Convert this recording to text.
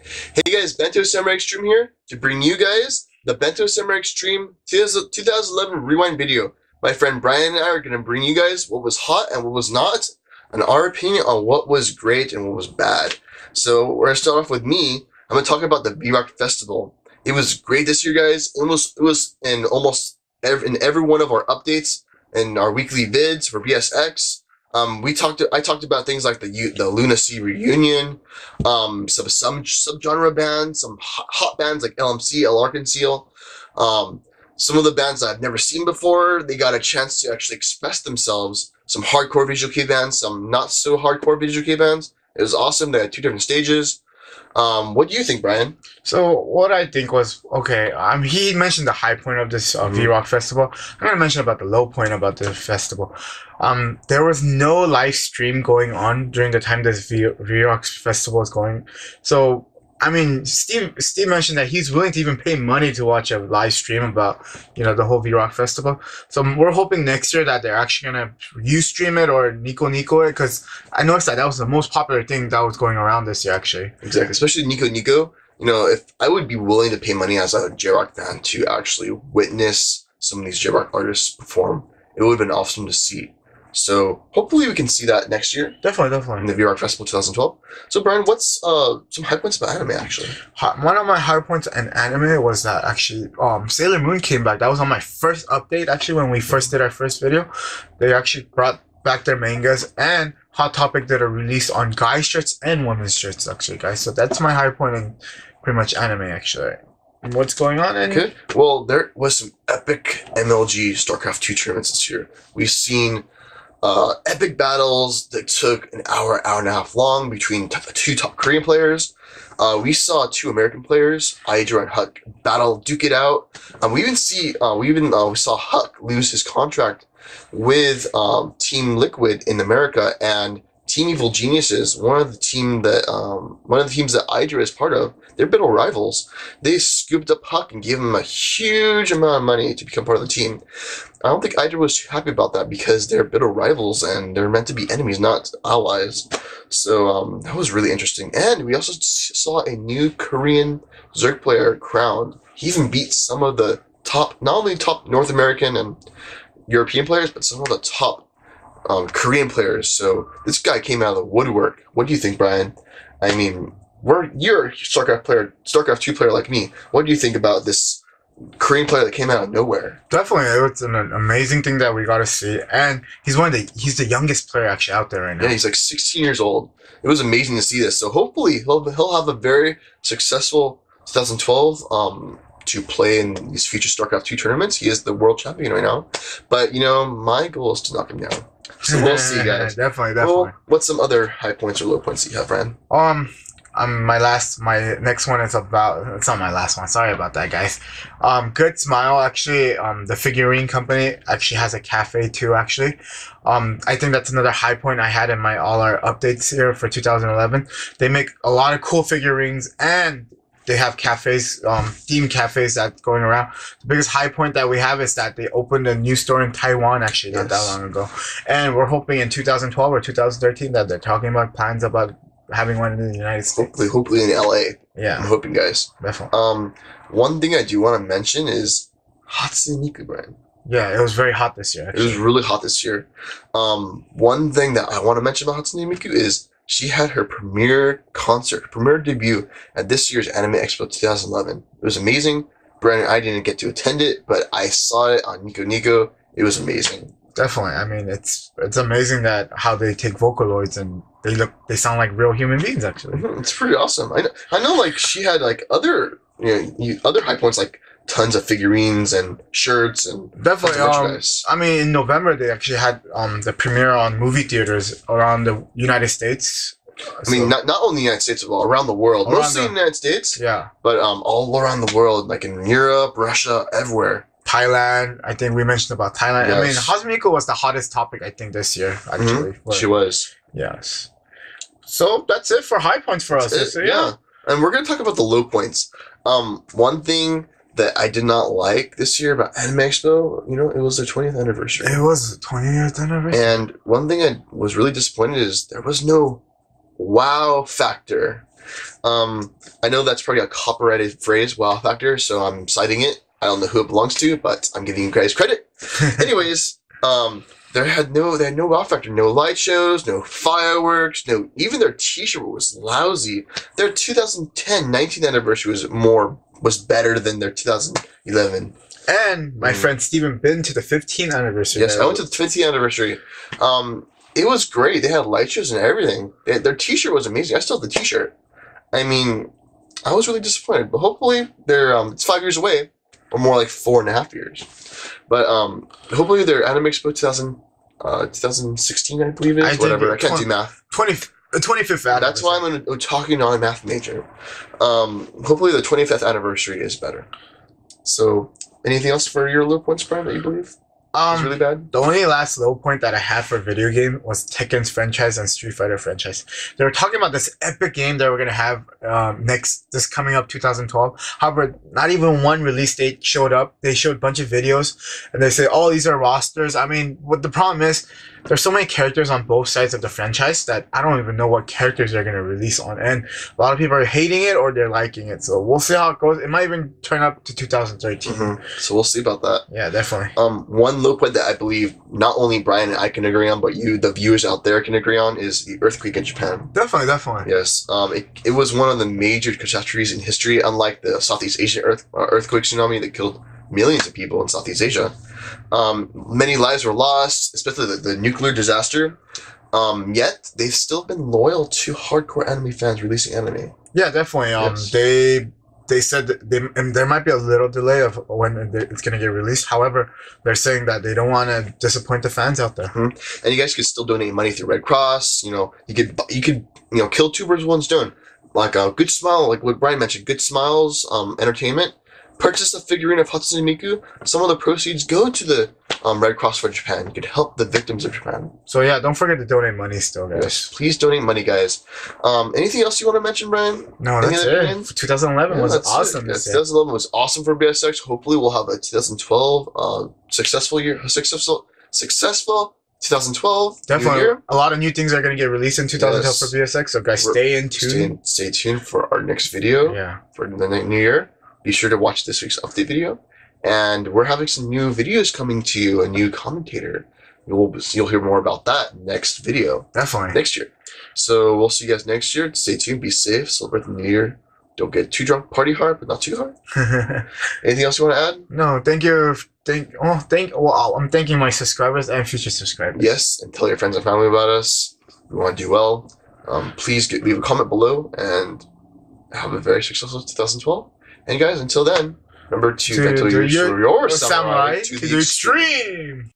Hey guys, Bento Samurai Xtreme here to bring you guys the Bento Samurai Xtreme 2011 Rewind video. My friend Brian and I are going to bring you guys what was hot and what was not, and our opinion on what was great and what was bad. So we're going to start off with me. I'm going to talk about the V-Rock Festival. It was great this year, guys. It was in in every one of our updates and our weekly vids for BSX. I talked about things like the Luna Sea reunion, some subgenre bands, some hot bands like LMC, LR Conceal, some of the bands that I've never seen before. They got a chance to actually express themselves. Some hardcore visual kei bands, some not so hardcore visual kei bands. It was awesome. They had two different stages. What do you think, Brian? So what I think was, okay, he mentioned the high point of this V-Rock festival. I'm going to mention about the low point about the festival. There was no live stream going on during the time this V-Rock festival was going. So, I mean, Steve mentioned that he's willing to even pay money to watch a live stream about, the whole V-Rock festival. So we're hoping next year that they're actually going to Ustream it or Nico it, because I noticed that was the most popular thing that was going around this year, actually. Exactly, especially Nico. If I would be willing to pay money as a J-Rock fan to actually witness some of these J-Rock artists perform, it would have been awesome to see. So hopefully we can see that next year. Definitely. In the V-Rock Festival 2012. So Brian, what's some high points about anime actually? One of my high points in anime was that actually Sailor Moon came back. That was on my first update actually when we first did our first video. They actually brought back their mangas, and Hot Topic did a release on guy shirts and women's shirts actually, guys. So that's my high point in pretty much anime actually. What's going on? Okay. Well, there was some epic MLG StarCraft 2 tournaments this year. We've seen epic battles that took an hour and a half long between two top Korean players. We saw two American players, Aidra and Huck, duke it out. We saw Huck lose his contract with Team Liquid in America, and Team Evil Geniuses, one of the teams that Aidra is part of. They're bitter rivals. They scooped up Huck and gave him a huge amount of money to become part of the team. I don't think Aidra was too happy about that because they're bitter rivals and they're meant to be enemies, not allies. So that was really interesting. And we also saw a new Korean Zerg player crowned. He even beat some of the top, not only top North American and European players, but some of the top Korean players. So this guy came out of the woodwork. What do you think, Brian? I mean, you're a StarCraft 2 player like me. What do you think about this Korean player that came out of nowhere? Definitely, it's an amazing thing that we got to see, and he's the youngest player actually out there right now. Yeah, he's like 16 years old. It was amazing to see this. So hopefully he'll have a very successful 2012 to play in these future StarCraft 2 tournaments. He is the world champion right now, but my goal is to knock him down. So we'll see, guys. Definitely. Well, what's some other high points or low points that you have, Brian? My next one is it's not my last one. Sorry about that, guys. Good Smile, actually, the figurine company actually has a cafe too, actually. I think that's another high point I had in all our updates here for 2011. They make a lot of cool figurines, and they have cafes, themed cafes that's going around. The biggest high point that we have is that they opened a new store in Taiwan, actually, not that long ago. And we're hoping in 2012 or 2013 that they're talking about plans about having one in the United States. Hopefully in LA. Yeah. I'm hoping, guys. Definitely. One thing I do want to mention is Hatsune Miku, Brian. Yeah, it was very hot this year, actually. It was really hot this year. One thing that I want to mention about Hatsune Miku is she had her premiere debut at this year's Anime Expo 2011. It was amazing. Brian and I didn't get to attend it, but I saw it on Nico. It was amazing. Definitely. I mean, it's amazing that how they take Vocaloids and they sound like real human beings, actually. It's pretty awesome. I know like she had like other other high points, like tons of figurines and shirts and definitely. I mean, in November they actually had the premiere on movie theaters around the United States. I mean, not only the United States, but around the world. Mostly in the United States. Yeah. But all around the world, like in Europe, Russia, everywhere. Thailand. I think we mentioned about Thailand. Yes. I mean, Hatsune Miku was the hottest topic, I think, this year, actually. Mm-hmm. She was. Yes. So that's it for high points for us. So, yeah. And we're going to talk about the low points. One thing that I did not like this year about Anime Expo, it was their 20th anniversary. It was the 20th anniversary. And one thing I was really disappointed is there was no wow factor I know that's probably a copyrighted phrase, wow factor, so I'm citing it. I don't know who it belongs to, but I'm giving you guys credit. Anyways, they had no wow factor, no light shows, no fireworks, no, even their t-shirt was lousy. Their 2010 19th anniversary was better than their 2011. And my friend Steven been to the 15th anniversary. Yes, I went to the 15th anniversary. It was great. They had light shows and everything. Their t-shirt was amazing. I still have the t-shirt. I mean, I was really disappointed, but hopefully it's 5 years away, or more like 4.5 years. But hopefully their Anime Expo 2016, I believe it is. Whatever. I can't do math. 25th anniversary. That's why I'm a talking non-math major. Hopefully the 25th anniversary is better. So, anything else for your low points, Brian, that you believe is really bad? The only last low point that I had for video game was Tekken's franchise and Street Fighter franchise. They were talking about this epic game that we're gonna have this coming up 2012. However, not even one release date showed up. They showed a bunch of videos and they say, "Oh, these are rosters." I mean, what the problem is, there's so many characters on both sides of the franchise that I don't even know what characters they're gonna release on. And a lot of people are hating it or they're liking it. So we'll see how it goes. It might even turn up to 2013. So we'll see about that. Yeah, definitely. One low point that I believe not only Brian and I can agree on, but you, the viewers out there, can agree on is the earthquake in Japan. Definitely. Yes. It was one of the major catastrophes in history, unlike the Southeast Asian earthquake tsunami that killed millions of people in Southeast Asia. Many lives were lost, especially the nuclear disaster. Yet they've still been loyal to hardcore anime fans releasing anime. Yeah, definitely. Yes. They said that and there might be a little delay of when it's going to get released. However, they're saying that they don't want to disappoint the fans out there. And you guys could still donate money through Red Cross. You know, you could kill two birds with one stone. Like a Good Smile, like what Brian mentioned, Good Smiles Entertainment. Purchase a figurine of Hatsune Miku. Some of the proceeds go to the Red Cross for Japan. You could help the victims of Japan. So yeah, don't forget to donate money still, guys. Yes, please donate money, guys. Anything else you want to mention, Brian? No, that's it. 2011 was awesome. 2011 was awesome for BSX. Hopefully we'll have a 2012 successful 2012 definitely year. A lot of new things are going to get released in 2012 for BSX. So guys, stay tuned. Stay tuned for our next video. Yeah. For the new year. Be sure to watch this week's update video. And we're having some new videos coming to you, a new commentator. You'll hear more about that next video. Definitely. Next year. So we'll see you guys next year. Stay tuned. Be safe. Celebrate the new year. Don't get too drunk. Party hard, but not too hard. Anything else you want to add? No, thank you. I'm thanking my subscribers and future subscribers. Yes, and tell your friends and family about us. We want to do well. Please leave a comment below and have a very successful 2012. And guys, until then, remember to Bento your samurai to the extreme.